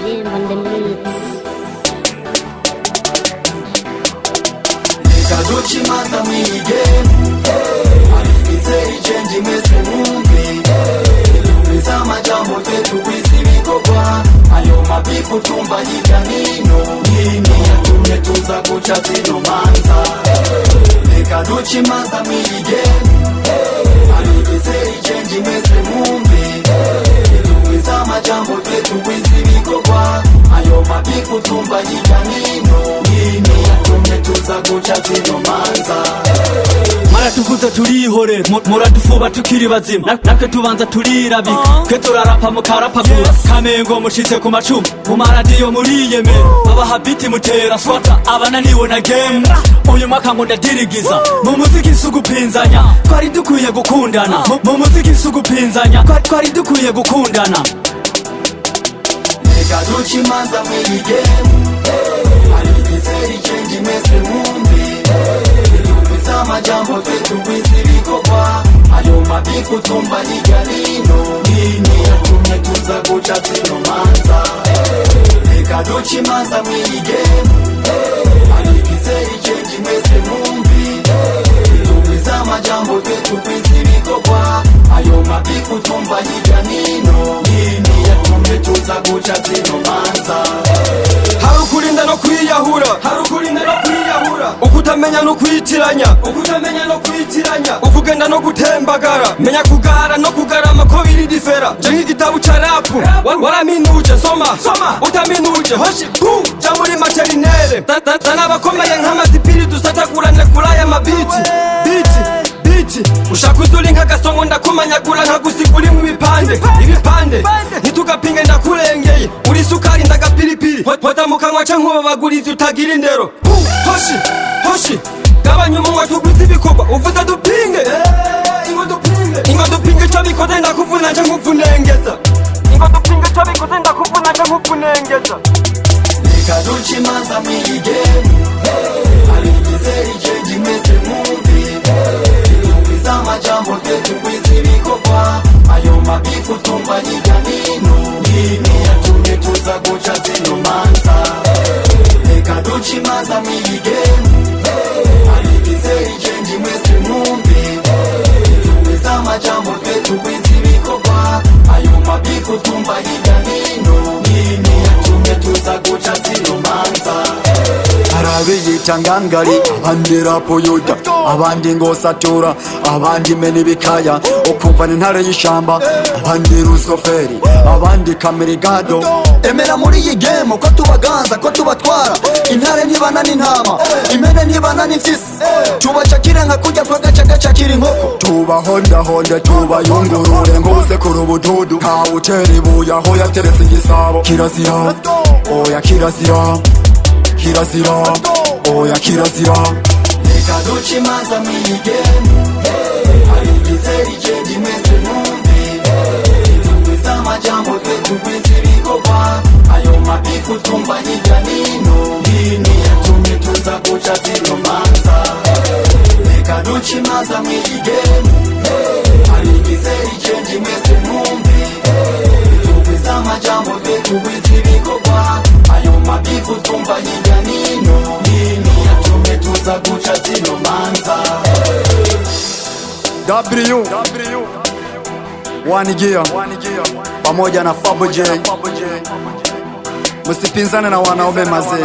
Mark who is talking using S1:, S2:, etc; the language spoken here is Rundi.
S1: Yeah, on the mix.
S2: Nikaduchi maza mwige Alikizeri change mese mumbi Ilumiza majambo fetu wisi vikogwa Ayo mabifu tumba hijanino Nini ya tumetuza kucha zino manza Nikaduchi maza mwige Alikizeri change mese mumbi Ilumiza majambo fetu wisi vikogwa Ayo mabifu tumba hijanino Nini ya tumetuza kucha zino manza
S3: Mara tuvuza turihore mura dufuba tukiri bazima Natwe tubanza turirabika Twe turarapa mukarapagura Kamengo mushitse ku macumu Mu maradiyo muriyeme Abaha biti mutera swata Abananiwe na game Uyu mwaka ngo ndadirigiza Mu muziki sugupinzanya Twari dukwiye gukundana Mu muziki sugupinzanya Twari dukwiye gukundana
S2: Nikaduchi manza mwili game Alikizeri change mese mumbi Ilumiza majambo fetu wisi vikogwa Ayo mabifu tumba hijanino Nini ya tumetuza kucha zino manza Nikaduchi manza mwili game Alikizeri change mese mumbi Ilumiza majambo fetu wisi vikogwa Ayo mabifu tumba hijanino Nini ya tumetuza kucha zino manza
S4: Harukurinda no kwiyahura ukutamenya no kwitiranya ukugenda no gutembagara menya kugara no kugarama ko biri difera je nk'igitabo ca rap waraminuje soma utaminuje hoshi boom ja muri materinere tanabakomeye nk'amazipiri dusatagurane kuraya mabiti biti ushaka uzuri nk'agasongo ndakumanyagura nkagusigura ibipande ntitugapinge ndakurengeye uri sukari ndagapiripiri hota mu kanwa ca nk'ubabagurizi utagira indero hoshi gabanya umunwa tugwiza ibikorwa uvuze dupinge ingo dupinge co bikoze ndakuvuna nje nkuvunengeza
S2: Nikaduchi manza mwili game Alikizeri change mese mumbi Ilumiza majambo fetu wisi vikogwa Ayo mabifu tumba hijanino Nini ya tumetuza kucha zino manza Nikaduchi manza mwili game Alikizeri change mese mumbi Ilumiza majambo fetu wisi vikogwa Ayo mabifu tumba hijanino Nini ya tumetuza kucha zino manza
S5: Arabiyita ngangari abandi rapo yuda abandi ngo satura abandi meni bikaya ukumva n'intare y'ishamba abandi rusoferi abandi kamerigado
S2: Emera muri iyi game ko tubaganza ko tubatwara intare ntibana n'intama impene ntibana n'imfisi tubacakira nka kujya kwa gacakira inkoko
S5: tubahondahonde tubayungurure ngose kuri ubududu ntawutera ibuye aho yateretse igisabo kirazira oya kirazira oya kirazira
S2: Nikaduchi manza mwili game Alikizeri change mese mumbi Ilumiza majambo fetu wisi vikogwa Ayo mabifu tumba hijanino Nini ya tumetuza kucha zino manza Nikaduchi manza mwili game Alikizeri change mese mumbi Ilumiza majambo fetu wisi vikogwa Ayo mabifu tumba hijanino Nini ya tumetuza kucha zino manza
S5: W One Gear pamoja na Fabo J, musipinzane na wanaume mazee.